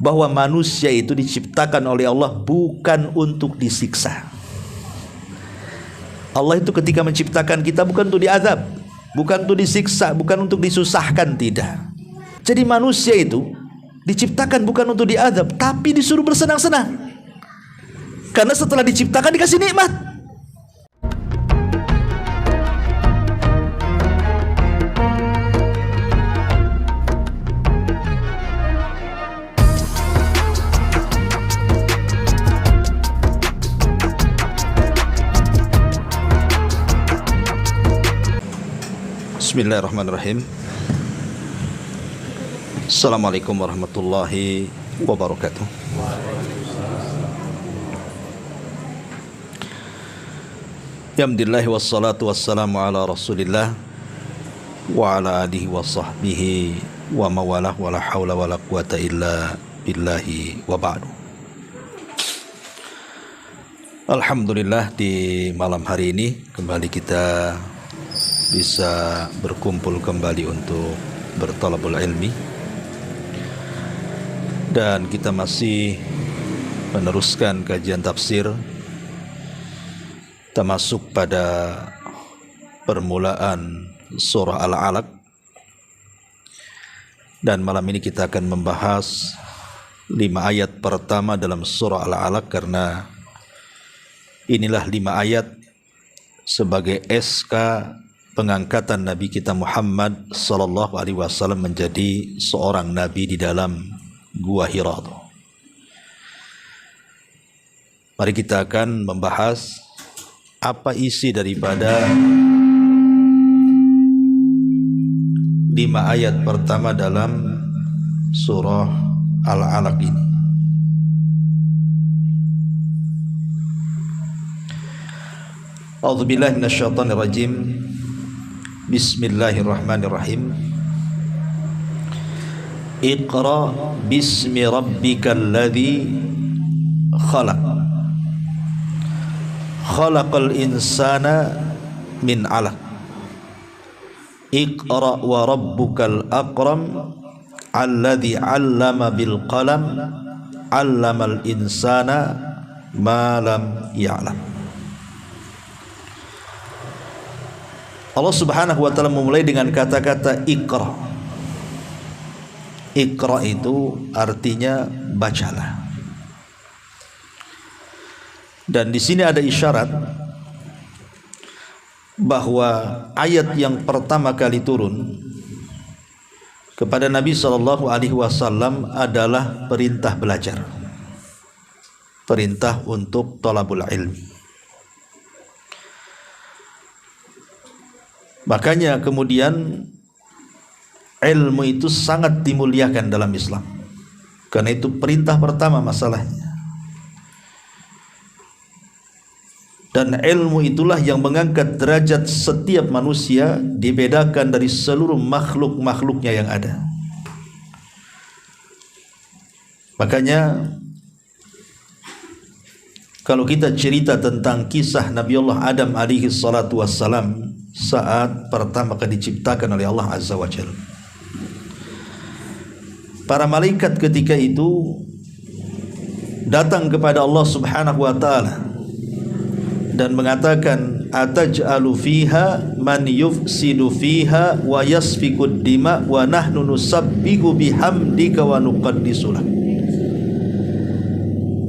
bahwa manusia itu diciptakan oleh Allah bukan untuk disiksa. Allah itu ketika menciptakan kita bukan untuk diazab, bukan untuk disiksa, bukan untuk disusahkan, tidak. Jadi manusia itu diciptakan bukan untuk diazab, tapi disuruh bersenang-senang. Karena setelah diciptakan dikasih nikmat. Bismillahirrahmanirrahim. Assalamualaikum warahmatullahi wabarakatuh. Alhamdulillah wassalatu wassalamu ala Rasulillah wa ala alihi wa sahbihi wa mawalah wa la hawla wa la quwata illa billahi wa ba'du. Alhamdulillah, di malam hari ini kembali kita bisa berkumpul kembali untuk bertalabul ilmi, dan kita masih meneruskan kajian tafsir. Kita masuk pada permulaan surah Al-Alaq, dan malam ini kita akan membahas 5 ayat pertama dalam surah Al-Alaq, karena inilah 5 ayat sebagai SK pengangkatan Nabi kita Muhammad sallallahu alaihi wasallam menjadi seorang nabi di dalam Gua Hira. Mari kita akan membahas apa isi daripada 5 ayat pertama dalam surah Al-Alaq ini. A'udzubillahi minasyaitonirrajim. Bismillahirrahmanirrahim. Iqra bismi rabbikal ladzi khalaq. Khalaqal insana min 'alaq. Iqra wa rabbukal akram alladzi 'allama bil qalam 'allamal insana ma lam ya'lam. Allah Subhanahu wa ta'ala memulai dengan kata-kata Iqra. Iqra itu artinya bacalah. Dan di sini ada isyarat bahwa ayat yang pertama kali turun kepada Nabi sallallahu alaihi wasallam adalah perintah belajar. Perintah untuk thalabul ilmi. Makanya kemudian ilmu itu sangat dimuliakan dalam Islam, karena itu perintah pertama masalahnya. Dan ilmu itulah yang mengangkat derajat setiap manusia, dibedakan dari seluruh makhluk-makhluknya yang ada. Makanya kalau kita cerita tentang kisah Nabi Allah Adam alaihi salatu wassalam saat pertama kali diciptakan oleh Allah Azza wa Jalla, para malaikat ketika itu datang kepada Allah Subhanahu wa ta'ala dan mengatakan, ataj'alu fiha man yufsidu fiha wa yasfikud dima wa nahnu nusabbihu bihamdika wa nuqaddisu lak.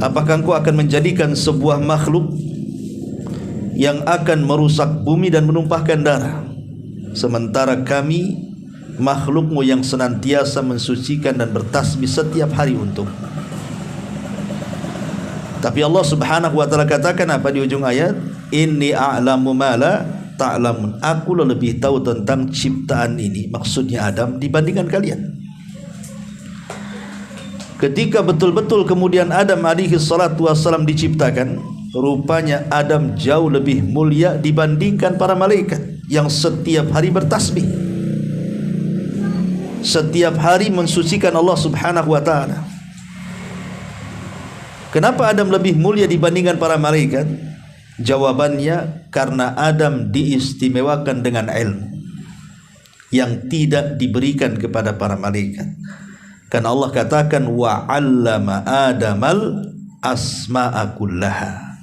Apakah engkau akan menjadikan sebuah makhluk yang akan merusak bumi dan menumpahkan darah, sementara kami makhlukmu yang senantiasa mensucikan dan bertasbih setiap hari untuk. Tapi Allah Subhanahu wa ta'ala katakan apa di ujung ayat? Inni a'lamu ma la ta'lamun. Aku lebih tahu tentang ciptaan ini, maksudnya Adam, dibandingkan kalian. Ketika betul-betul kemudian Adam alaihi salatu wassalam diciptakan, rupanya Adam jauh lebih mulia dibandingkan para malaikat yang setiap hari bertasbih, setiap hari mensucikan Allah Subhanahu wa ta'ala. Kenapa Adam lebih mulia dibandingkan para malaikat? Jawabannya, karena Adam diistimewakan dengan ilmu yang tidak diberikan kepada para malaikat. Kan Allah katakan wa 'allama Adamal asma'a kullaha.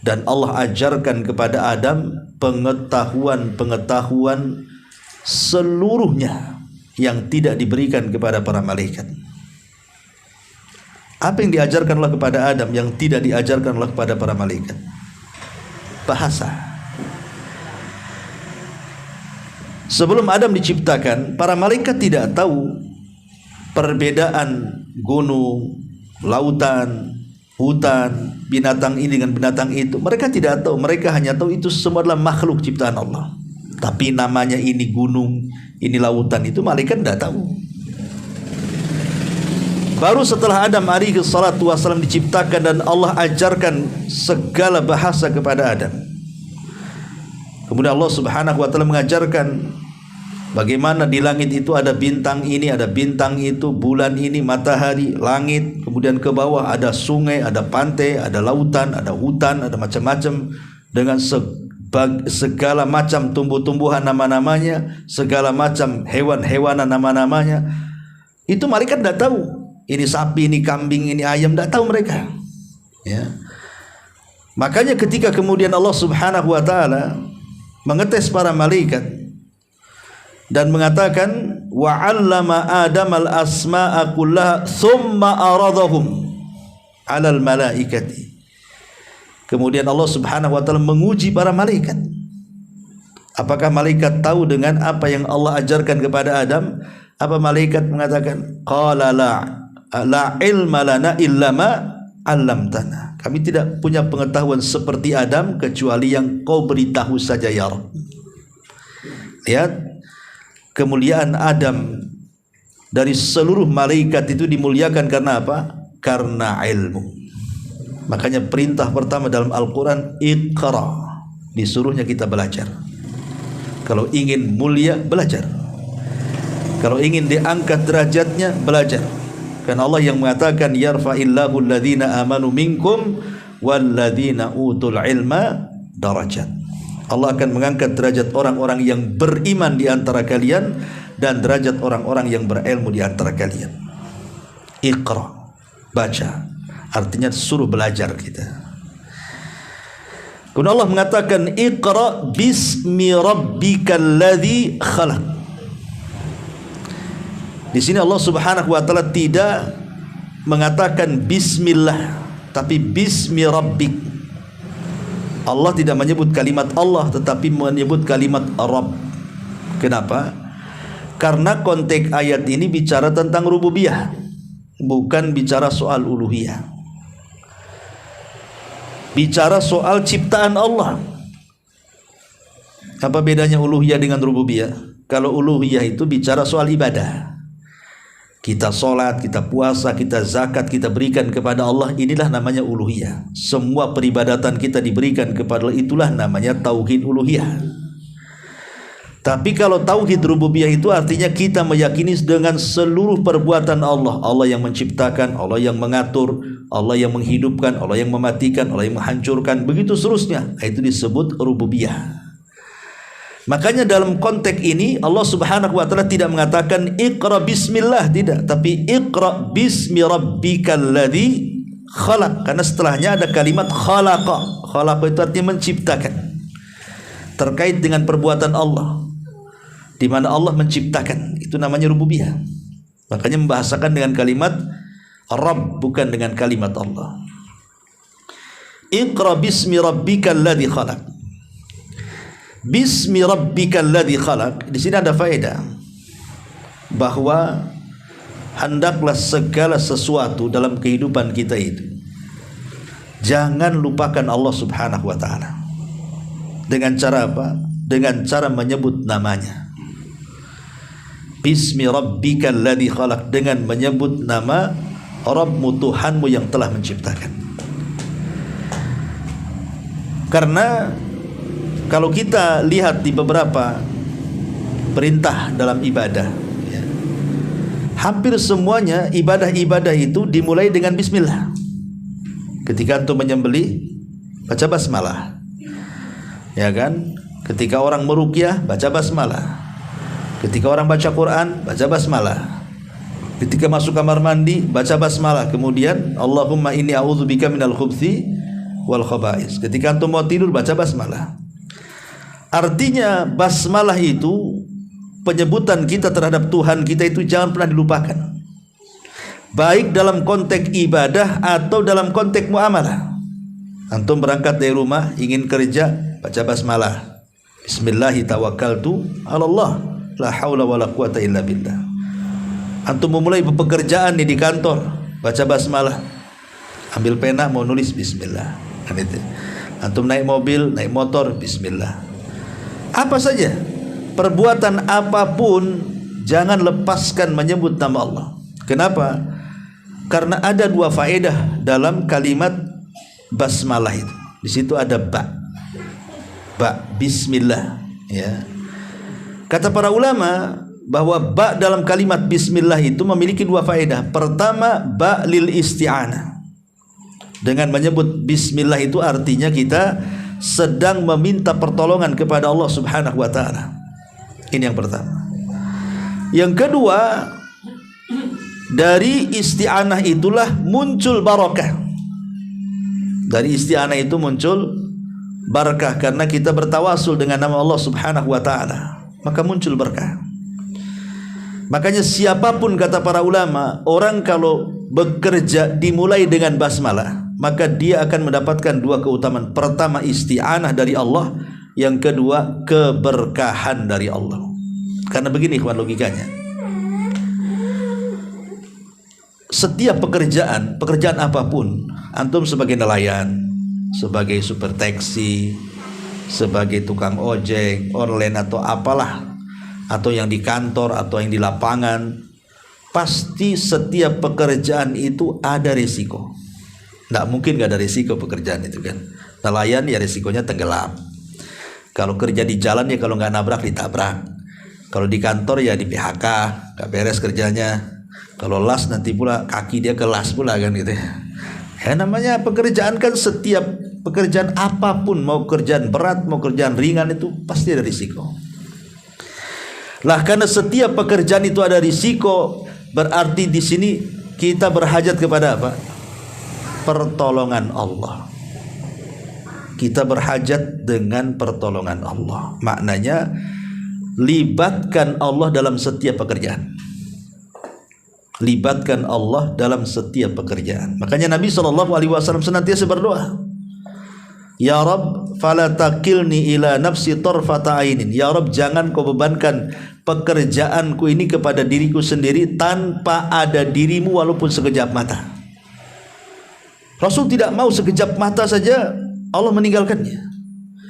Dan Allah ajarkan kepada Adam pengetahuan-pengetahuan seluruhnya yang tidak diberikan kepada para malaikat. Apa yang diajarkan Allah kepada Adam yang tidak diajarkan Allah kepada para malaikat? Bahasa. Sebelum Adam diciptakan, para malaikat tidak tahu perbedaan gunung, lautan, hutan, binatang ini dengan binatang itu. Mereka tidak tahu. Mereka hanya tahu itu semua adalah makhluk ciptaan Allah. Tapi namanya ini gunung, ini lautan, itu malaikat tidak tahu. Baru setelah Adam alaihi salatu wasallam diciptakan dan Allah ajarkan segala bahasa kepada Adam. Kemudian Allah Subhanahu wa taala mengajarkan bagaimana di langit itu ada bintang ini, ada bintang itu, bulan ini, matahari, langit, kemudian ke bawah ada sungai, ada pantai, ada lautan, ada hutan, ada macam-macam dengan segala macam tumbuh-tumbuhan nama-namanya, segala macam hewan-hewanan nama-namanya. Itu malaikat tidak tahu. Ini sapi, ini kambing, ini ayam, tidak tahu mereka. Ya. Makanya ketika kemudian Allah Subhanahu wa taala mengetes para malaikat dan mengatakan wa 'allama Adamal asma'a kullaha thumma aradahum 'alal malaikati. Kemudian Allah Subhanahu wa taala menguji para malaikat. Apakah malaikat tahu dengan apa yang Allah ajarkan kepada Adam? Apa malaikat mengatakan qala la ilma lana illa ma 'allamtana. Kami tidak punya pengetahuan seperti Adam kecuali yang kau beritahu saja ya Rabb. Lihat kemuliaan Adam dari seluruh malaikat itu dimuliakan karena apa? Karena ilmu. Makanya perintah pertama dalam Al-Quran Iqra, disuruhnya kita belajar. Kalau ingin mulia, belajar. Kalau ingin diangkat derajatnya, belajar. Karena Allah yang mengatakan yarfa'illahu alladhina amanu minkum walladhina utul ilma darajat. Allah akan mengangkat derajat orang-orang yang beriman di antara kalian dan derajat orang-orang yang berilmu di antara kalian. Iqra, baca, artinya suruh belajar kita. Kemudian Allah mengatakan Iqra bismi rabbikal ladzi khalaq. Di sini Allah Subhanahu wa taala tidak mengatakan bismillah, tapi bismi rabbik. Allah tidak menyebut kalimat Allah, tetapi menyebut kalimat Rabb. Kenapa? Karena konteks ayat ini bicara tentang rububiyah, bukan bicara soal uluhiyah. Bicara soal ciptaan Allah. Apa bedanya uluhiyah dengan rububiyah? Kalau uluhiyah itu bicara soal ibadah. Kita sholat, kita puasa, kita zakat, kita berikan kepada Allah. Inilah namanya uluhiyah. Semua peribadatan kita diberikan kepada Allah. Itulah namanya tauhid uluhiyah. Tapi kalau tauhid rububiyah itu artinya kita meyakini dengan seluruh perbuatan Allah. Allah yang menciptakan, Allah yang mengatur, Allah yang menghidupkan, Allah yang mematikan, Allah yang menghancurkan, begitu seterusnya. Itu disebut rububiyah. Makanya dalam konteks ini Allah Subhanahu wa taala tidak mengatakan Iqra bismillah, tidak, tapi Iqra bismi rabbikal ladzi khalaq. Karena setelahnya ada kalimat khalaqa. Khalaqa itu artinya menciptakan. Terkait dengan perbuatan Allah, di mana Allah menciptakan, itu namanya rububiyah. Makanya membahasakan dengan kalimat Rabb, bukan dengan kalimat Allah. Iqra bismi rabbikal ladzi khalaq. Bismi rabbikal ladzi khalaq. Di sini ada faedah bahwa hendaklah segala sesuatu dalam kehidupan kita itu jangan lupakan Allah Subhanahu wa taala. Dengan cara apa? Dengan cara menyebut namanya. Bismi rabbikal ladzi khalaq, dengan menyebut nama Rabbmu, Tuhanmu yang telah menciptakan. Karena kalau kita lihat di beberapa perintah dalam ibadah, ya, hampir semuanya ibadah-ibadah itu dimulai dengan bismillah. Ketika antum menyembelih, baca basmalah, ya kan? Ketika orang meruqyah, baca basmalah. Ketika orang baca Quran, baca basmalah. Ketika masuk kamar mandi baca basmalah, kemudian Allahumma inni a'udzubika minal khubthi wal khaba'is. Ketika antum mau tidur baca basmalah. Artinya basmalah itu penyebutan kita terhadap Tuhan kita itu jangan pernah dilupakan, baik dalam konteks ibadah atau dalam konteks muamalah. Antum berangkat dari rumah ingin kerja baca basmalah, bismillahi tawakkaltu 'alallah la haula wala quwata illa billah. Antum memulai pekerjaan di kantor baca basmalah, ambil pena mau nulis bismillah, kan itu. Antum naik mobil, naik motor, bismillah. Apa saja, perbuatan apapun jangan lepaskan menyebut nama Allah. Kenapa? Karena ada dua faedah dalam kalimat basmalah itu. Di situ ada ba, bismillah, ya. Kata para ulama bahwa ba dalam kalimat bismillah itu memiliki dua faedah. Pertama, ba lil isti'anah. Dengan menyebut bismillah itu artinya kita sedang meminta pertolongan kepada Allah Subhanahu wa taala. Ini yang pertama. Yang kedua, dari isti'anah itulah muncul barakah. Dari isti'anah itu muncul barakah karena kita bertawasul dengan nama Allah Subhanahu wa taala, maka muncul berkah. Makanya siapapun kata para ulama, orang kalau bekerja dimulai dengan basmalah, maka dia akan mendapatkan dua keutamaan. Pertama, isti'anah dari Allah. Yang kedua, keberkahan dari Allah. Karena begini ikhwan logikanya, setiap pekerjaan apapun, antum sebagai nelayan, sebagai supir taksi, sebagai tukang ojek online atau apalah, atau yang di kantor atau yang di lapangan, pasti setiap pekerjaan itu ada risiko. Tidak mungkin gak ada risiko pekerjaan itu kan. Nelayan ya risikonya tenggelam. Kalau kerja di jalan ya kalau nggak nabrak ditabrak. Kalau di kantor ya di PHK, gak beres kerjanya. Kalau las nanti pula kaki dia kelas pula kan gitu. Ya namanya pekerjaan kan, setiap pekerjaan apapun, mau kerjaan berat mau kerjaan ringan itu pasti ada risiko. Lah karena setiap pekerjaan itu ada risiko, berarti di sini kita berhajat kepada apa? Pertolongan Allah. Kita berhajat dengan pertolongan Allah. Maknanya libatkan Allah dalam setiap pekerjaan. Libatkan Allah dalam setiap pekerjaan. Makanya Nabi SAW senantiasa berdoa, Ya Rabb, fala takilni ila nafsi tarfata ainin. Ya Rabb, jangan kau bebankan pekerjaanku ini kepada diriku sendiri tanpa ada dirimu walaupun sekejap mata. Rasul tidak mau sekejap mata saja Allah meninggalkannya.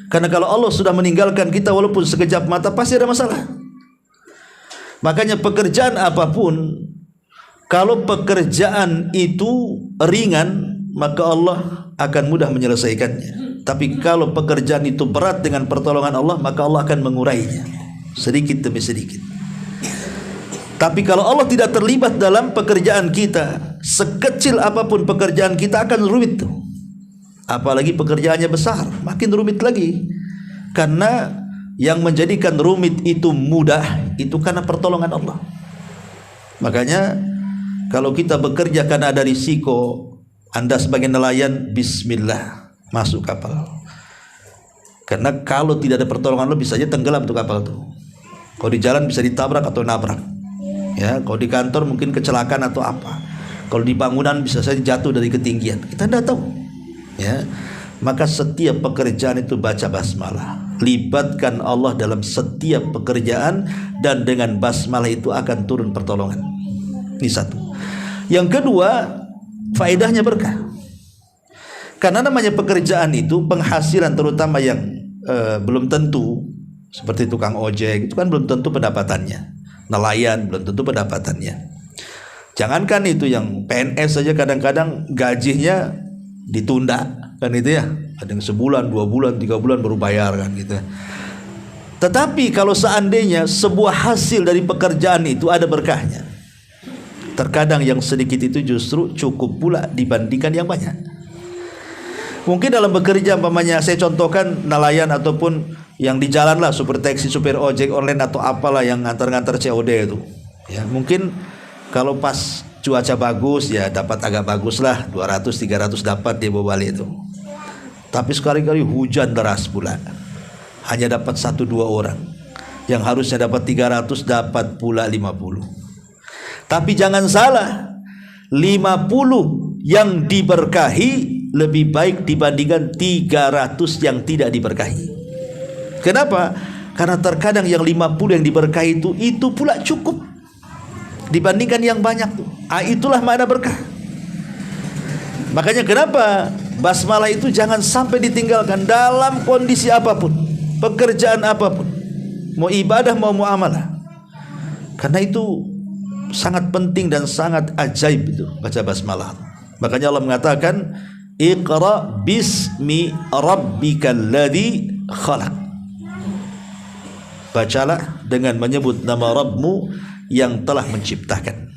Karena kalau Allah sudah meninggalkan kita walaupun sekejap mata, pasti ada masalah. Makanya pekerjaan apapun, kalau pekerjaan itu ringan, maka Allah akan mudah menyelesaikannya. Tapi kalau pekerjaan itu berat, dengan pertolongan Allah, maka Allah akan mengurainya sedikit demi sedikit. Tapi kalau Allah tidak terlibat dalam pekerjaan kita, sekecil apapun pekerjaan kita akan rumit tuh. Apalagi pekerjaannya besar, makin rumit lagi. Karena yang menjadikan rumit itu mudah, itu karena pertolongan Allah. Makanya kalau kita bekerja karena ada risiko, Anda sebagai nelayan, bismillah, masuk kapal. Karena kalau tidak ada pertolongan Allah, bisa aja tenggelam tuh kapal tuh. Kalau di jalan bisa ditabrak atau nabrak. Ya, kalau di kantor mungkin kecelakaan atau apa. Kalau di bangunan bisa saja jatuh dari ketinggian. Kita tidak tahu. Ya, maka setiap pekerjaan itu baca basmalah. Libatkan Allah dalam setiap pekerjaan, dan dengan basmalah itu akan turun pertolongan. Ini satu. Yang kedua, faedahnya berkah. Karena namanya pekerjaan itu penghasilan, terutama yang belum tentu, seperti tukang ojek itu kan belum tentu pendapatannya. Nelayan belum tentu pendapatannya. Jangankan itu, yang PNS saja kadang-kadang gajinya ditunda kan itu ya. Ada yang sebulan, 2 bulan, 3 bulan baru bayar kan gitu. Tetapi kalau seandainya sebuah hasil dari pekerjaan itu ada berkahnya, terkadang yang sedikit itu justru cukup pula dibandingkan yang banyak. Mungkin dalam bekerja, umpamanya saya contohkan nelayan ataupun yang di jalan lah, supir taksi, supir ojek online atau apalah yang ngantar-ngantar COD itu. Ya, mungkin Kalau pas cuaca bagus ya dapat agak bagus lah, 200-300 dapat dia bawa balik itu. Tapi sekali-kali hujan deras pula, hanya dapat 1-2 orang. Yang harusnya dapat 300 dapat pula 50. Tapi jangan salah, 50 yang diberkahi lebih baik dibandingkan 300 yang tidak diberkahi. Kenapa? Karena terkadang yang 50 yang diberkahi itu pula cukup dibandingkan yang banyak tuh. Itulah makna berkah. Makanya kenapa basmalah itu jangan sampai ditinggalkan dalam kondisi apapun, pekerjaan apapun, mau ibadah mau muamalah. Karena itu sangat penting dan sangat ajaib itu baca basmalah. Makanya Allah mengatakan Iqra bismi rabbikal ladzi khalaq. Bacalah dengan menyebut nama Rabbmu yang telah menciptakan.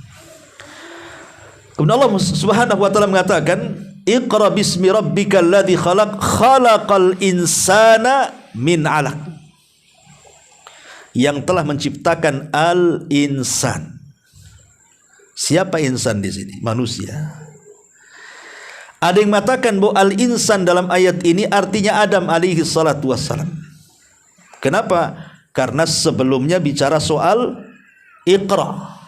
Kemudian Allah Subhanahu wa taala mengatakan Iqra bismi rabbikal ladzi khalaq khalaqal insana min 'alaq. Yang telah menciptakan al-insan. Siapa insan di sini? Manusia. Ada yang mengatakan bahwa al-insan dalam ayat ini artinya Adam alaihi salatu wassalam. Kenapa? Karena sebelumnya bicara soal Iqra,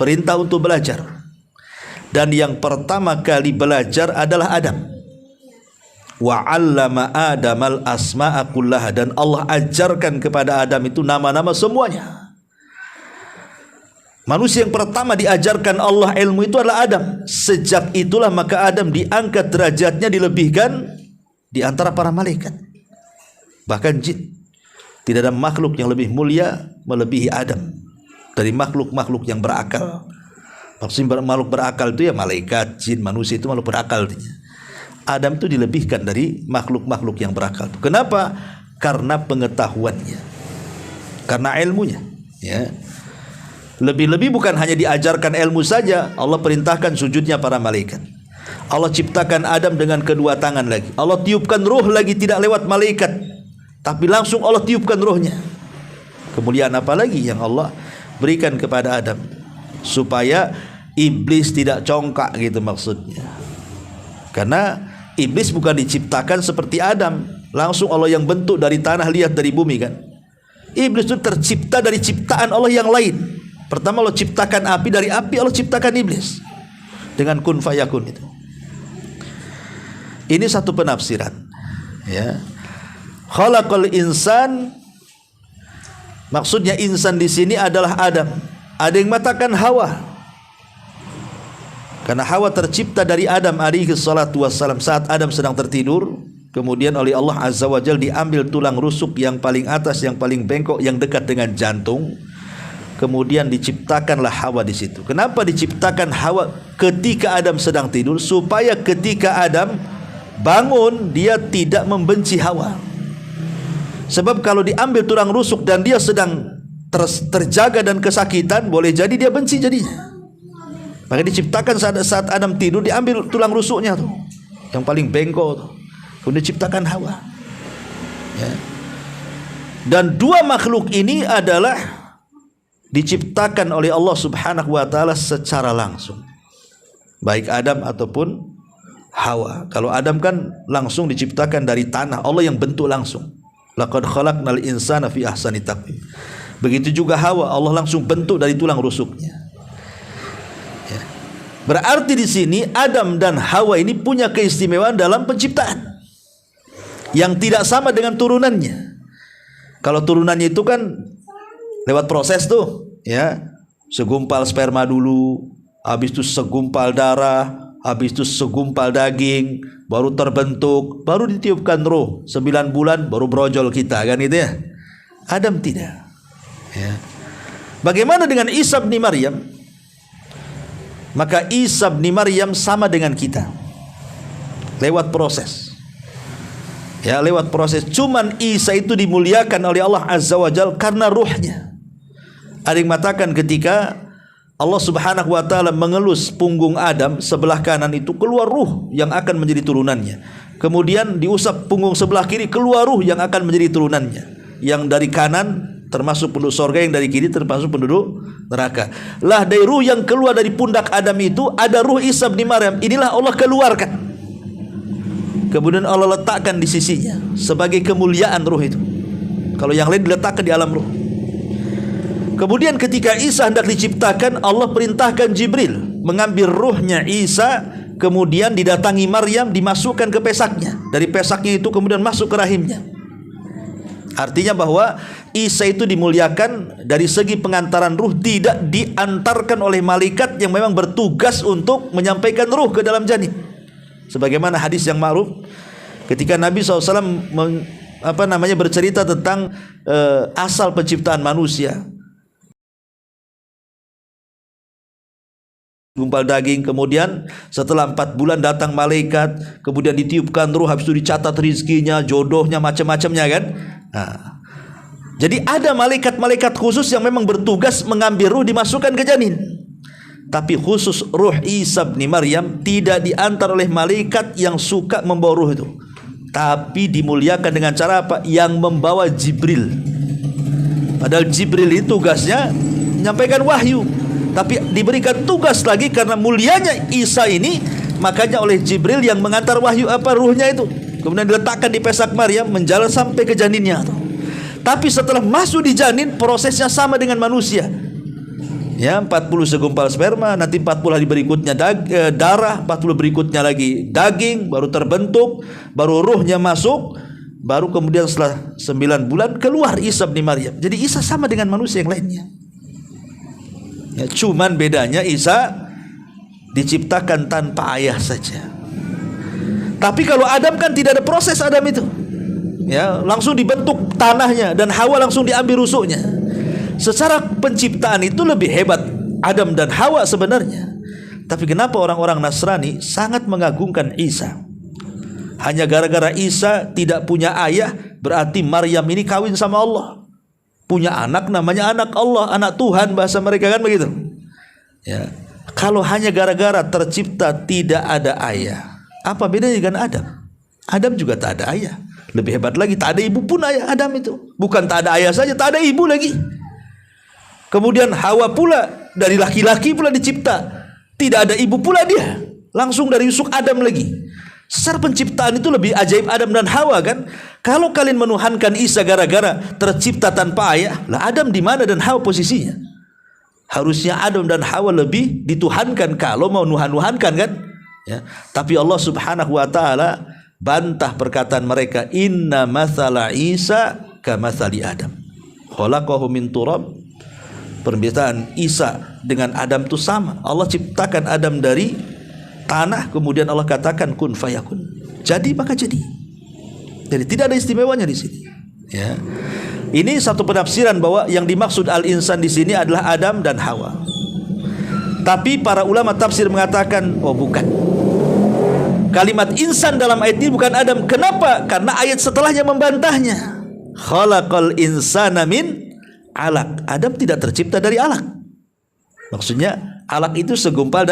perintah untuk belajar. Dan yang pertama kali belajar adalah Adam. Wa 'allama Adamal asma'a kullaha, dan Allah ajarkan kepada Adam itu nama-nama semuanya. Manusia yang pertama diajarkan Allah ilmu itu adalah Adam. Sejak itulah maka Adam diangkat derajatnya, dilebihkan di antara para malaikat, bahkan jin. Tidak ada makhluk yang lebih mulia melebihi Adam dari makhluk-makhluk yang berakal. Maksudnya makhluk berakal itu ya malaikat, jin, manusia itu makhluk berakal. Adam itu dilebihkan dari makhluk-makhluk yang berakal. Kenapa? Karena pengetahuannya, karena ilmunya. Ya. Lebih-lebih bukan hanya diajarkan ilmu saja, Allah perintahkan sujudnya para malaikat. Allah ciptakan Adam dengan kedua tangan lagi. Allah tiupkan ruh lagi, tidak lewat malaikat, tapi langsung Allah tiupkan ruhnya. Kemuliaan apa lagi yang Allah berikan kepada Adam? Supaya iblis tidak congkak gitu maksudnya. Karena iblis bukan diciptakan seperti Adam, langsung Allah yang bentuk dari tanah, lihat dari bumi kan. Iblis itu tercipta dari ciptaan Allah yang lain. Pertama Allah ciptakan api, dari api Allah ciptakan iblis dengan kun fayakun itu. Ini satu penafsiran. Ya. Khalaqal insan, maksudnya insan di sini adalah Adam. Ada yang mengatakan Hawa, karena Hawa tercipta dari Adam alaihi salatu wassalam. Saat Adam sedang tertidur, kemudian oleh Allah Azza wa Jalla diambil tulang rusuk yang paling atas, yang paling bengkok, yang dekat dengan jantung. Kemudian diciptakanlah Hawa di situ. Kenapa diciptakan Hawa ketika Adam sedang tidur? Supaya ketika Adam bangun dia tidak membenci Hawa. Sebab kalau diambil tulang rusuk dan dia sedang terjaga dan kesakitan, boleh jadi dia benci jadinya. Maka diciptakan saat Adam tidur, diambil tulang rusuknya tuh, yang paling bengkok tuh. Kemudian diciptakan Hawa. Ya. Dan dua makhluk ini adalah diciptakan oleh Allah Subhanahu wa taala secara langsung, baik Adam ataupun Hawa. Kalau Adam kan langsung diciptakan dari tanah, Allah yang bentuk langsung. Laqad khalaqnal insana fi ahsani taqwim. Begitu juga Hawa, Allah langsung bentuk dari tulang rusuknya. Ya. Berarti di sini Adam dan Hawa ini punya keistimewaan dalam penciptaan yang tidak sama dengan turunannya. Kalau turunannya itu kan lewat proses tuh, ya, segumpal sperma dulu, habis itu segumpal darah, habis itu segumpal daging, baru terbentuk, baru ditiupkan roh, 9 bulan baru brojol kita, kan gitu ya. Adam tidak. Ya. Bagaimana dengan Isa bin Maryam? Maka Isa bin Maryam sama dengan kita, lewat proses. Ya, lewat proses. Cuman Isa itu dimuliakan oleh Allah Azza wa Jalla karena ruhnya. Ada yang mengatakan ketika Allah Subhanahu wa taala mengelus punggung Adam sebelah kanan itu, keluar ruh yang akan menjadi turunannya. Kemudian diusap punggung sebelah kiri, keluar ruh yang akan menjadi turunannya. Yang dari kanan termasuk penduduk surga, yang dari kiri termasuk penduduk neraka. Lah dari ruh yang keluar dari pundak Adam itu ada ruh Isa bin Maryam. Inilah Allah keluarkan. Kemudian Allah letakkan di sisinya sebagai kemuliaan ruh itu. Kalau yang lain diletakkan di alam ruh. Kemudian ketika Isa hendak diciptakan, Allah perintahkan Jibril mengambil ruhnya Isa, kemudian didatangi Maryam, dimasukkan ke pesaknya. Dari pesaknya itu kemudian masuk ke rahimnya. Artinya bahwa Isa itu dimuliakan dari segi pengantaran ruh, tidak diantarkan oleh malaikat yang memang bertugas untuk menyampaikan ruh ke dalam janin. Sebagaimana hadis yang ma'ruf ketika Nabi SAW bercerita tentang asal penciptaan manusia. Gumpal daging, kemudian setelah 4 bulan datang malaikat, kemudian ditiupkan ruh, habis itu dicatat rizkinya, jodohnya, macam-macamnya kan. Nah, jadi ada malaikat-malaikat khusus yang memang bertugas mengambil ruh dimasukkan ke janin. Tapi khusus ruh Isa bin Maryam tidak diantar oleh malaikat yang suka membawa ruh itu, tapi dimuliakan dengan cara apa? Yang membawa Jibril. Padahal Jibril itu tugasnya menyampaikan wahyu, tapi diberikan tugas lagi karena mulianya Isa ini, makanya oleh Jibril yang mengantar wahyu ruhnya itu. Kemudian diletakkan di pesak Maryam, menjalan sampai ke janinnya. Tapi setelah masuk di janin, prosesnya sama dengan manusia. Ya, 40 segumpal sperma, nanti 40 hari berikutnya darah, 40 berikutnya lagi daging, baru terbentuk, baru ruhnya masuk, baru kemudian setelah 9 bulan keluar Isa bin Maryam. Jadi Isa sama dengan manusia yang lainnya. Ya, cuman bedanya Isa diciptakan tanpa ayah saja. Tapi kalau Adam kan tidak ada proses Adam itu. Ya, langsung dibentuk tanahnya dan Hawa langsung diambil rusuknya. Secara penciptaan itu lebih hebat Adam dan Hawa sebenarnya. Tapi kenapa orang-orang Nasrani sangat mengagungkan Isa? Hanya gara-gara Isa tidak punya ayah, berarti Maryam ini kawin sama Allah. Punya anak namanya anak Allah, anak Tuhan bahasa mereka kan begitu. Ya. Kalau hanya gara-gara tercipta tidak ada ayah, apa bedanya dengan Adam? Adam juga tak ada ayah. Lebih hebat lagi, tak ada ibu pun ayah Adam itu. Bukan tak ada ayah saja, tak ada ibu lagi. Kemudian Hawa pula dari laki-laki pula dicipta, tidak ada ibu pula dia, langsung dari yusuk Adam lagi. Secara penciptaan itu lebih ajaib Adam dan Hawa kan. Kalau kalian menuhankan Isa gara-gara tercipta tanpa ayah, lah Adam di mana dan Hawa posisinya? Harusnya Adam dan Hawa lebih dituhankan kalau mau nuhan-nuhankan kan. Ya. Tapi Allah Subhanahu wa taala bantah perkataan mereka, inna mathala Isa kamathali Adam khalaqahu min turab. Perbedaan Isa dengan Adam itu sama. Allah ciptakan Adam dari tanah, kemudian Allah katakan kun fayakun, jadi maka jadi. Jadi tidak ada istimewanya di sini. Ya. Ini satu penafsiran bahwa yang dimaksud al-insan di sini adalah Adam dan Hawa. Tapi para ulama tafsir mengatakan, oh bukan. Kalimat insan dalam ayat ini bukan Adam. Kenapa? Karena ayat setelahnya membantahnya. Khalaqal insana min alaq. Adam tidak tercipta dari alaq. Maksudnya alaq itu segumpal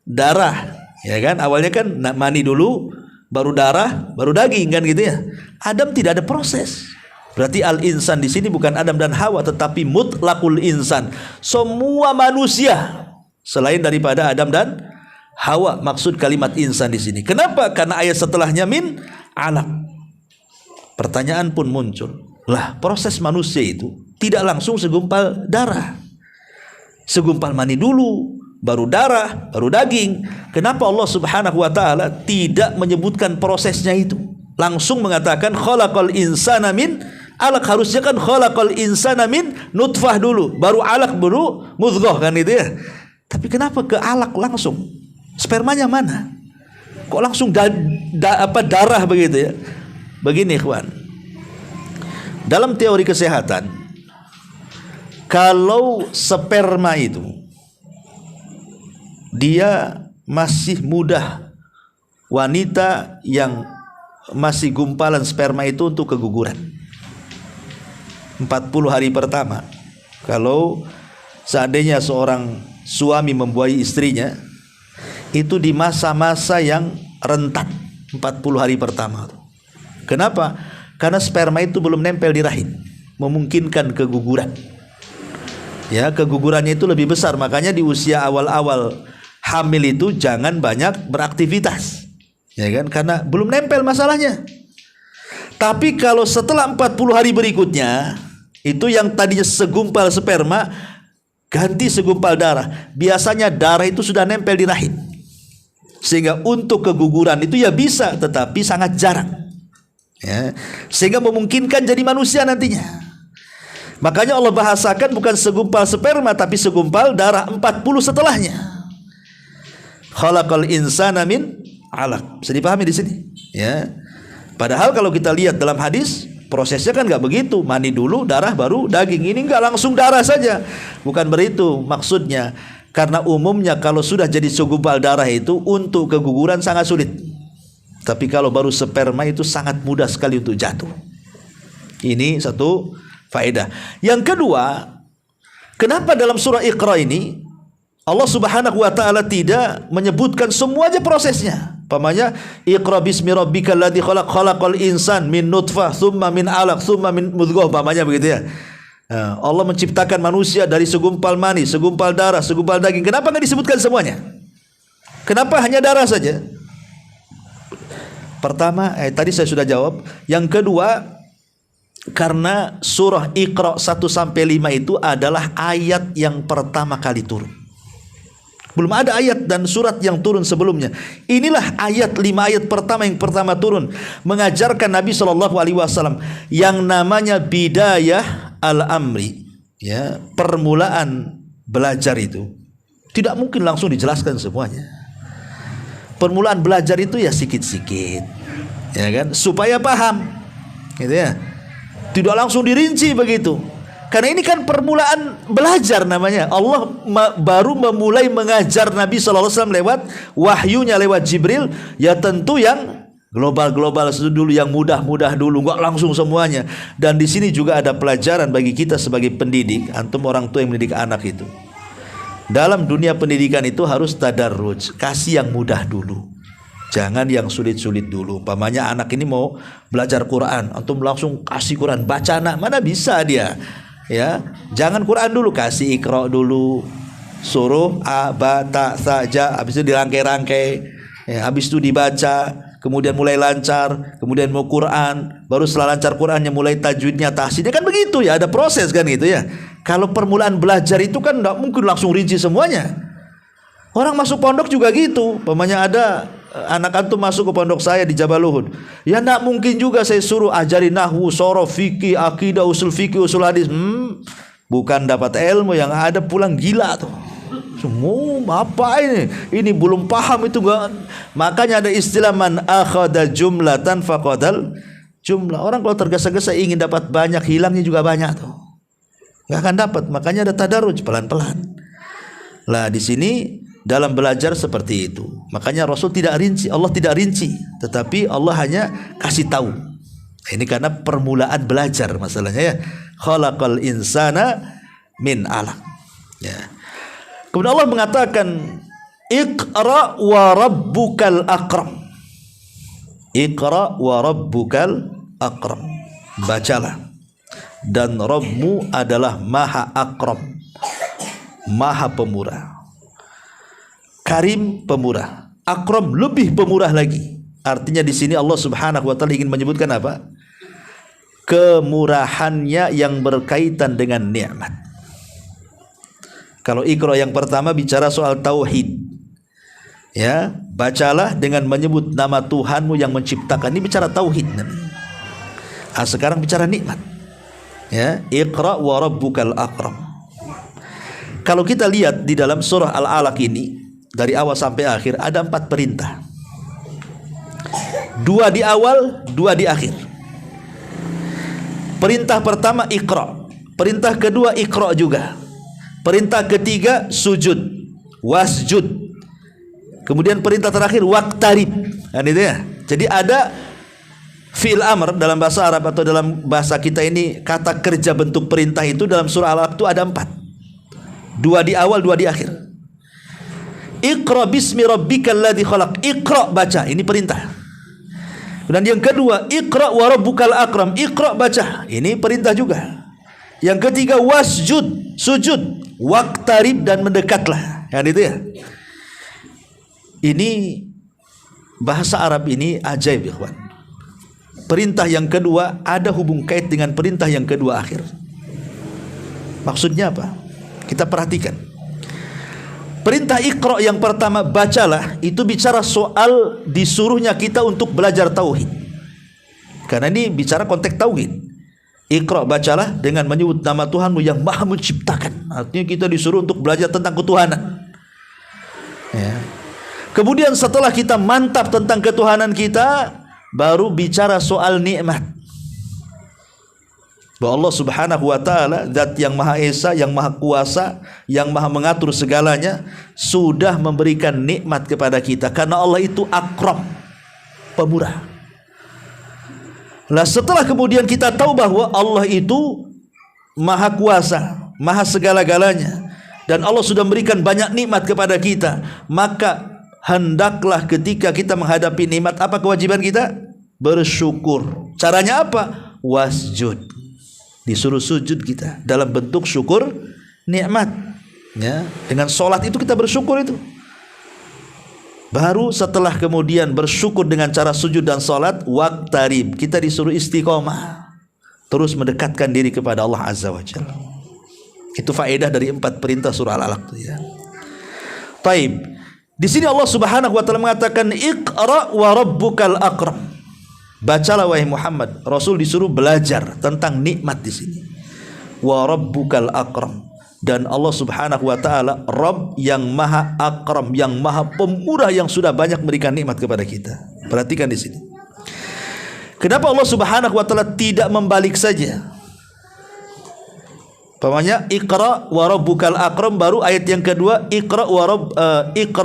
darah, ya kan? Awalnya kan mani dulu, baru darah, baru daging kan gitu ya. Adam tidak ada proses. Berarti al-insan di sini bukan Adam dan Hawa, tetapi mutlaqul insan. Semua manusia selain daripada Adam dan Hawa, maksud kalimat insan di sini. Kenapa? Karena ayat setelahnya min alaq. Pertanyaan pun muncul. Lah, proses manusia itu tidak langsung segumpal darah. Segumpal mani dulu, baru darah, baru daging. Kenapa Allah Subhanahu wa taala tidak menyebutkan prosesnya itu? Langsung mengatakan khalaqal insana min alaq. Harusnya kan khalaqal insana min nutfah dulu, baru alaq, baru mudghah kan itu ya. Tapi kenapa ke alaq langsung? Spermanya mana? Kok langsung darah begitu ya? Begini ikhwan, dalam teori kesehatan, kalau sperma itu dia masih mudah, wanita yang masih gumpalan sperma itu untuk keguguran 40 hari pertama. Kalau seandainya seorang suami membuahi istrinya, itu di masa-masa yang rentan 40 hari pertama. Kenapa? Karena sperma itu belum nempel di rahim, memungkinkan keguguran. Ya, kegugurannya itu lebih besar. Makanya di usia awal-awal hamil itu jangan banyak beraktivitas. Ya kan? Karena belum nempel masalahnya. Tapi kalau setelah 40 hari berikutnya, itu yang tadinya segumpal sperma ganti segumpal darah. Biasanya darah itu sudah nempel di rahim. Sehingga untuk keguguran itu ya bisa, tetapi sangat jarang. Ya. Sehingga memungkinkan jadi manusia nantinya. Makanya Allah bahasakan bukan segumpal sperma tapi segumpal darah 40 setelahnya. Khalaqal insana min 'alaq. Bisa dipahami di sini? Ya. Padahal kalau kita lihat dalam hadis, prosesnya kan nggak begitu. Mani dulu, darah baru daging. Ini nggak langsung darah saja. Bukan begitu maksudnya. Karena umumnya kalau sudah jadi segumpal darah itu untuk keguguran sangat sulit. Tapi kalau baru sperma itu sangat mudah sekali untuk jatuh. Ini satu faedah. Yang kedua, kenapa dalam surah Iqra ini Allah Subhanahu wa taala tidak menyebutkan semuanya prosesnya? Umpamanya Iqra bismi rabbikal ladzi khalaq, khalaqal insan min nutfah, tsumma min 'alaq, tsumma min mudghah, umpamanya begitu ya. Allah menciptakan manusia dari segumpal mani, segumpal darah, segumpal daging. Kenapa enggak disebutkan semuanya? Kenapa hanya darah saja? Pertama, tadi saya sudah jawab. Yang kedua, karena surah Iqra 1-5 itu adalah ayat yang pertama kali turun. Belum ada ayat dan surat yang turun sebelumnya. Inilah ayat 5 ayat pertama yang pertama turun, mengajarkan Nabi SAW yang namanya bidayah al-amri, ya, permulaan belajar itu tidak mungkin langsung dijelaskan semuanya. Permulaan belajar itu ya sikit-sikit, ya kan, supaya paham, gitu ya. Tidak langsung dirinci begitu. Karena ini kan permulaan belajar namanya. Allah baru memulai mengajar Nabi SAW lewat wahyunya, lewat Jibril. Ya tentu yang global-global dulu, yang mudah-mudah dulu, enggak langsung semuanya. Dan di sini juga ada pelajaran bagi kita sebagai pendidik, antum orang tua yang mendidik anak itu. Dalam dunia pendidikan itu harus tadarruj, kasih yang mudah dulu. Jangan yang sulit-sulit dulu. Umpamanya anak ini mau belajar Quran, antum langsung kasih Quran, baca anak, mana bisa dia? Ya, jangan Quran dulu, kasih Iqra dulu. Suruh a, ba, ta, sa, ja, habis itu dirangkai-rangkai. Ya, habis itu dibaca, kemudian mulai lancar, kemudian mau Quran, baru setelah lancar Qurannya mulai tajwidnya, tahsinnya, kan begitu ya, ada proses kan gitu ya. Kalau permulaan belajar itu kan enggak mungkin langsung rinci semuanya. Orang masuk pondok juga gitu. Umpamanya ada anak antum masuk ke pondok saya di Jabal Uhud, ya enggak mungkin juga saya suruh ajari nahwu, sorof, fikih, akidah, usul fikih, usul hadis. Bukan dapat ilmu, yang ada pulang gila tuh. Semua apa ini? Ini belum paham itu enggak. Makanya ada istilah man akhadha jumlatan faqadal jumlah. Orang kalau tergesa-gesa ingin dapat banyak, hilangnya juga banyak tuh. Enggak akan dapat. Makanya ada tadarruj, pelan-pelan. Lah di sini dalam belajar seperti itu. Makanya Rasul tidak rinci, Allah tidak rinci, tetapi Allah hanya kasih tahu. Ini karena permulaan belajar masalahnya ya. Khalaqal insana min 'alaq. Ya. Kemudian Allah mengatakan Iqra wa rabbukal akram. Iqra wa rabbukal akram. Bacalah, dan Rabbmu adalah Maha Akram, Maha Pemurah. Karim, pemurah. Akram, lebih pemurah lagi. Artinya di sini Allah Subhanahu wa taala ingin menyebutkan apa? Kemurahannya yang berkaitan dengan nikmat. Kalau Iqra yang pertama bicara soal tauhid. Ya, bacalah dengan menyebut nama Tuhanmu yang menciptakan. Ini bicara tauhid. Sekarang bicara nikmat. Ya, Iqra wa rabbukal akram. Kalau kita lihat di dalam surah Al-Alaq ini, dari awal sampai akhir ada 4 perintah. 2 di awal, 2 di akhir. Perintah pertama Iqra, perintah kedua Iqra juga, perintah ketiga sujud, wasjud, kemudian perintah terakhir waqtarib. Kan itu ya. Jadi ada fi'il amr dalam bahasa Arab atau dalam bahasa kita ini, kata kerja bentuk perintah itu dalam surah Al-Alaq itu ada 4. 2 di awal, 2 di akhir. Iqra bismi rabbikal ladzi khalaq. Iqra, baca, ini perintah. Dan yang kedua, Iqra wa rabbukal akram. Iqra, baca, ini perintah juga. Yang ketiga wasjud, sujud, waqtarib, dan mendekatlah. Kan itu ya. Ini bahasa Arab ini ajaib ya kawan. Perintah yang kedua ada hubung kait dengan perintah yang kedua akhir. Maksudnya apa? Kita perhatikan. Perintah Iqra yang pertama, bacalah, itu bicara soal disuruhnya kita untuk belajar tauhid. Karena ini bicara konteks tauhid. Iqra, bacalah dengan menyebut nama Tuhanmu yang Maha Menciptakan. Artinya kita disuruh untuk belajar tentang ketuhanan. Ya. Kemudian setelah kita mantap tentang ketuhanan kita, baru bicara soal nikmat. Bahwa Allah Subhanahu wa taala zat yang Maha Esa, yang Maha Kuasa, yang Maha mengatur segalanya, sudah memberikan nikmat kepada kita karena Allah itu Akram, pemurah. Nah, setelah kemudian kita tahu bahwa Allah itu Maha Kuasa, Maha segala-galanya, dan Allah sudah memberikan banyak nikmat kepada kita, maka hendaklah ketika kita menghadapi nikmat, apa kewajiban kita? Bersyukur. Caranya apa? Wasjud. Disuruh sujud kita dalam bentuk syukur nikmat. Ya, dengan sholat itu kita bersyukur itu. Baru setelah kemudian bersyukur dengan cara sujud dan sholat, waqtarib, kita disuruh istiqomah, terus mendekatkan diri kepada Allah Azza wa Jalla. Itu faedah dari 4 perintah surah Al-Alaq ya. Taib. Di sini Allah Subhanahu wa taala mengatakan Iqra wa rabbukal akram. Bacalah wahai Muhammad. Rasul disuruh belajar tentang nikmat di sini. Wa rabbukal akram. Dan Allah Subhanahu wa taala Rabb yang Maha Akram, yang Maha Pemurah, yang sudah banyak memberikan nikmat kepada kita. Perhatikan di sini. Kenapa Allah Subhanahu wa taala tidak membalik saja? Pokoknya Iqra wa rabbukal akram, baru ayat yang kedua Iqra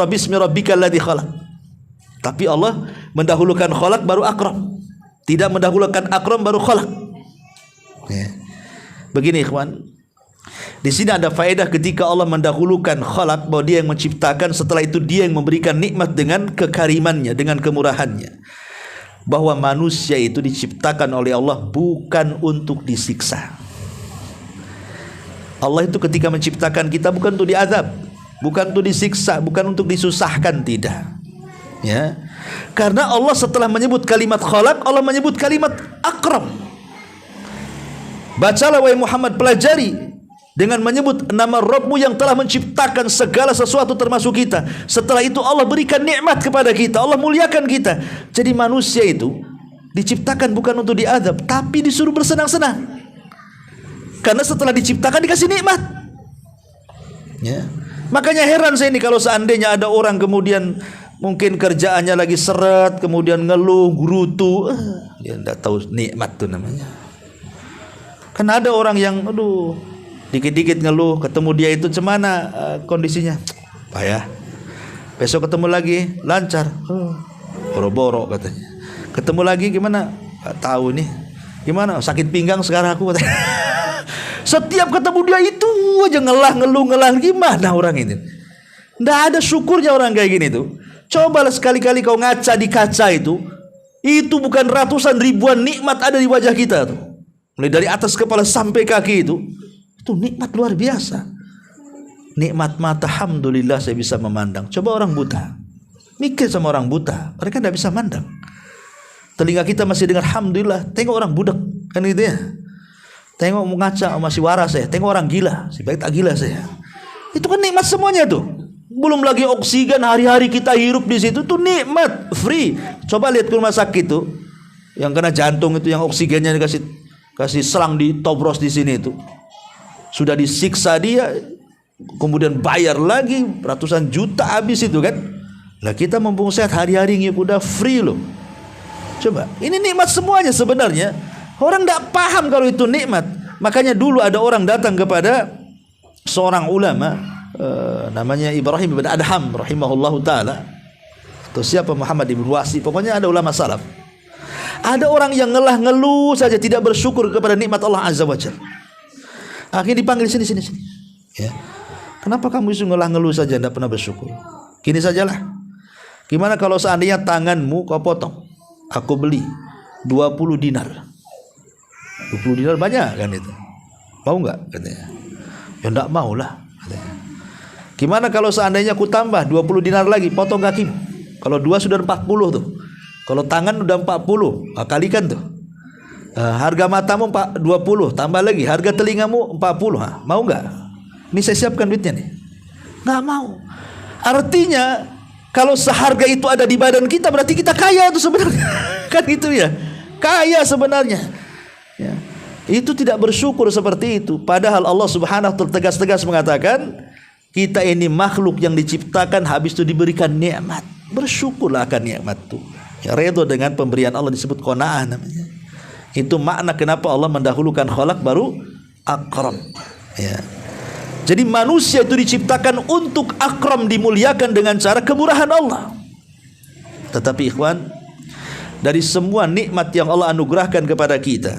bismi rabbikal ladzi khalaq. Tapi Allah mendahulukan khalaq baru akram. Tidak mendahulukan akram baru khalaq. Ya. Begini ikhwan. Di sini ada faedah ketika Allah mendahulukan khalaq, bahwa Dia yang menciptakan, setelah itu Dia yang memberikan nikmat dengan kekarimannya, dengan kemurahannya. Bahwa manusia itu diciptakan oleh Allah bukan untuk disiksa. Allah itu ketika menciptakan kita bukan untuk diazab, bukan untuk disiksa, bukan untuk disusahkan, tidak. Ya. Karena Allah setelah menyebut kalimat khalaq, Allah menyebut kalimat akram. Bacalah wahai Muhammad, pelajari dengan menyebut nama Rabbmu yang telah menciptakan segala sesuatu termasuk kita. Setelah itu Allah berikan nikmat kepada kita, Allah muliakan kita. Jadi manusia itu diciptakan bukan untuk diazab, tapi disuruh bersenang-senang. Karena setelah diciptakan dikasih nikmat. Ya. Makanya heran saya ini kalau seandainya ada orang kemudian mungkin kerjaannya lagi seret, kemudian ngeluh, gerutu, dia tidak tahu nikmat itu namanya. Kan ada orang yang aduh dikit-dikit ngeluh, ketemu dia itu cemana kondisinya, payah. Besok ketemu lagi lancar, boro-boro katanya. Ketemu lagi gimana? Gak tahu nih. Gimana? Sakit pinggang sekarang aku katanya. Setiap ketemu dia itu aja ngeluh, gimana orang ini? Nggak ada syukurnya orang kayak gini tuh. Cobalah sekali-kali kau ngaca di kaca itu bukan ratusan ribuan nikmat ada di wajah kita tuh. Mulai dari atas kepala sampai kaki itu nikmat luar biasa. Nikmat mata, alhamdulillah saya bisa memandang. Coba orang buta, mikir sama orang buta, mereka tidak bisa memandang. Telinga kita masih dengar alhamdulillah. Tengok orang budak, kan gitu ya. Tengok ngaca masih waras saya. Tengok orang gila, sebaik tak gila saya. Itu kan nikmat semuanya tuh. Belum lagi oksigen hari-hari kita hirup di situ tuh nikmat free. Coba lihat ke rumah sakit tuh, yang kena jantung itu, yang oksigennya kasih selang ditobros di sini itu. Sudah disiksa dia, kemudian bayar lagi ratusan juta habis itu kan. Lah kita mumpung sehat hari-hari ngip udah free loh. Coba, ini nikmat semuanya sebenarnya. Orang tidak paham kalau itu nikmat. Makanya dulu ada orang datang kepada seorang ulama, namanya Ibrahim bin Adham rahimahullahu taala. Atau siapa, Muhammad ibn Wasi, pokoknya ada ulama salaf. Ada orang yang ngeluh saja, tidak bersyukur kepada nikmat Allah Azza wa Jalla. Akhirnya dipanggil sini. Ya. Kenapa kamu isu ngeluh saja, tidak pernah bersyukur? Gini sajalah. Gimana kalau seandainya tanganmu kau potong, aku beli 20 dinar. 20 dinar banyak kan itu. Mau nggak? Katanya. Ya enggak mau lah. Katanya. Gimana kalau seandainya aku tambah 20 dinar lagi, potong kaki. Kalau 2 sudah 40 tuh. Kalau tangan udah 40, kalikan tuh. Harga matamu 20, tambah lagi. Harga telingamu 40. Mau nggak? Ini saya siapkan duitnya nih. Nggak mau. Artinya kalau seharga itu ada di badan kita, berarti kita kaya itu sebenarnya. Kan itu ya. Kaya sebenarnya. Ya. Itu tidak bersyukur seperti itu. Padahal Allah Subhanahu wa taala tegas-tegas mengatakan, kita ini makhluk yang diciptakan habis itu diberikan nikmat. Bersyukurlah akan nikmat itu. Ya, redha dengan pemberian Allah disebut qanaah namanya. Itu makna kenapa Allah mendahulukan khalaq baru akram. Ya. Jadi manusia itu diciptakan untuk akram, dimuliakan dengan cara kemurahan Allah. Tetapi ikhwan, dari semua nikmat yang Allah anugerahkan kepada kita,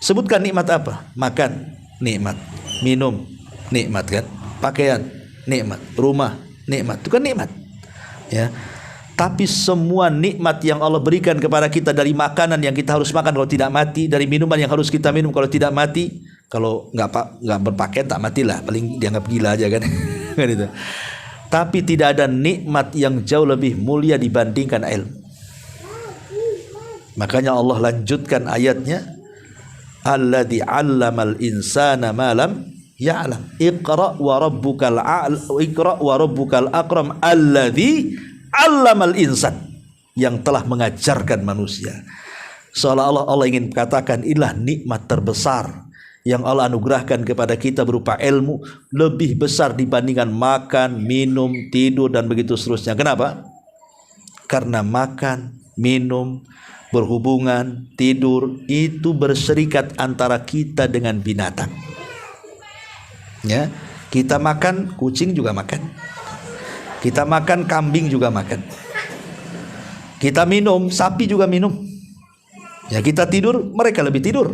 sebutkan nikmat apa? Makan, nikmat. Minum, nikmat kan? Pakaian, nikmat. Rumah, nikmat. Itu kan nikmat. Ya. Tapi semua nikmat yang Allah berikan kepada kita, dari makanan yang kita harus makan kalau tidak mati, dari minuman yang harus kita minum kalau tidak mati, kalau nggak berpakaian tak matilah, paling dianggap gila aja kan. Kan itu. Tapi tidak ada nikmat yang jauh lebih mulia dibandingkan ilmu. Makanya Allah lanjutkan ayatnya, alladzi 'allamal insana ma lam ya'lam. Iqra wa rabbukal akram alladzi 'allamal insan, yang telah mengajarkan manusia. Seolah-olah Allah ingin katakan, inilah nikmat terbesar yang Allah anugerahkan kepada kita berupa ilmu, lebih besar dibandingkan makan, minum, tidur dan begitu seterusnya. Kenapa? Karena makan, minum, berhubungan, tidur itu berserikat antara kita dengan binatang. Ya, kita makan, kucing juga makan. Kita makan, kambing juga makan. Kita minum, sapi juga minum. Ya, kita tidur, mereka lebih tidur.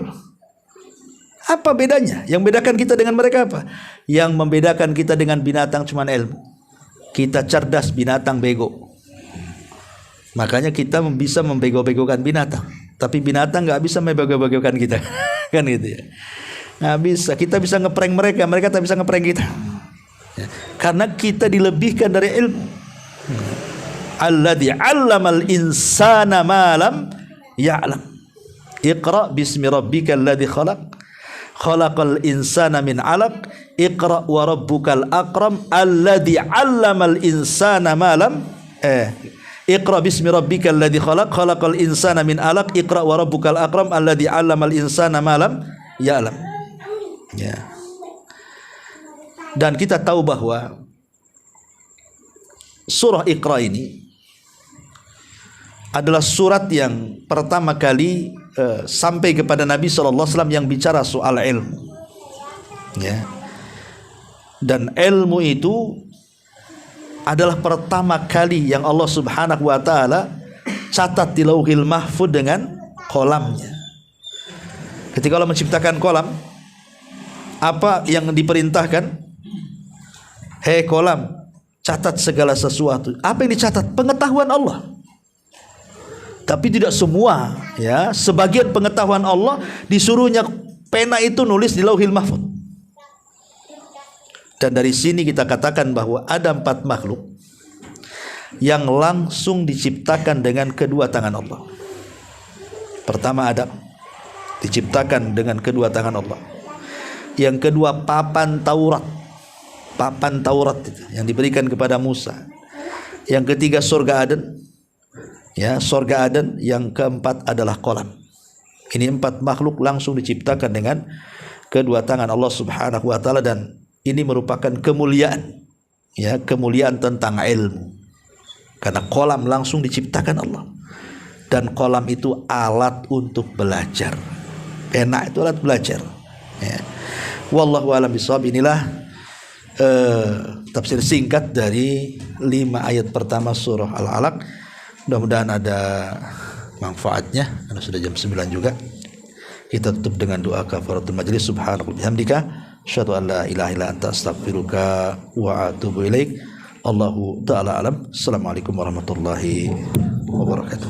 Apa bedanya? Yang membedakan kita dengan mereka apa? Yang membedakan kita dengan binatang cuma ilmu. Kita cerdas, binatang bego. Makanya kita bisa membego-begokan binatang. Tapi binatang nggak bisa membego-begokan kita. Kan gitu ya. Nggak bisa. Kita bisa ngeprank mereka, mereka tak bisa ngeprank kita. Ya. Karena kita dilebihkan dari ilmu. Alladzi 'allamal insana ma lam ya'lam. Iqra bismi rabbikal ladzi khalaq. Khalaqal insana min 'alaq. Iqra wa rabbukal akram alladzi 'allamal insana ma lam Iqra bismi rabbikal ladzi khalaq. Khalaqal insana min 'alaq. Iqra wa rabbukal akram alladzi 'allamal insana ma lam ya'lam. Ya. Dan kita tahu bahwa surah Iqra ini adalah surat yang pertama kali sampai kepada Nabi SAW yang bicara soal ilmu. Ya. Dan ilmu itu adalah pertama kali yang Allah Subhanahu wa taala catat di Lauhil Mahfuz dengan kolamnya. Ketika Allah menciptakan kolam, apa yang diperintahkan? Hei kolam, catat segala sesuatu. Apa yang dicatat? Pengetahuan Allah. Tapi tidak semua, ya. Sebagian pengetahuan Allah disuruhnya pena itu nulis di Lauhil Mahfuz. Dan dari sini kita katakan bahwa ada 4 makhluk yang langsung diciptakan dengan kedua tangan Allah. Pertama Adam, diciptakan dengan kedua tangan Allah. Yang kedua papan Taurat itu yang diberikan kepada Musa. Yang ketiga surga Aden, ya, surga Aden. Yang keempat adalah kolam. Ini 4 makhluk langsung diciptakan dengan kedua tangan Allah Subhanahu wa taala, dan ini merupakan kemuliaan, ya, kemuliaan tentang ilmu. Karena kolam langsung diciptakan Allah, dan kolam itu alat untuk belajar. Pena itu alat belajar. Ya. Wallahu a'lam bishawab. Inilah tafsir singkat dari 5 ayat pertama surah Al-Alaq. Mudah-mudahan ada manfaatnya, karena sudah jam 9 juga. Kita tutup dengan doa kafaratul majlis. Subhanallah bihamdika asyhadu an la ilaha illa anta astaghfiruka wa atubu ilaik. Allahu ta'ala alam. Assalamualaikum warahmatullahi wabarakatuh.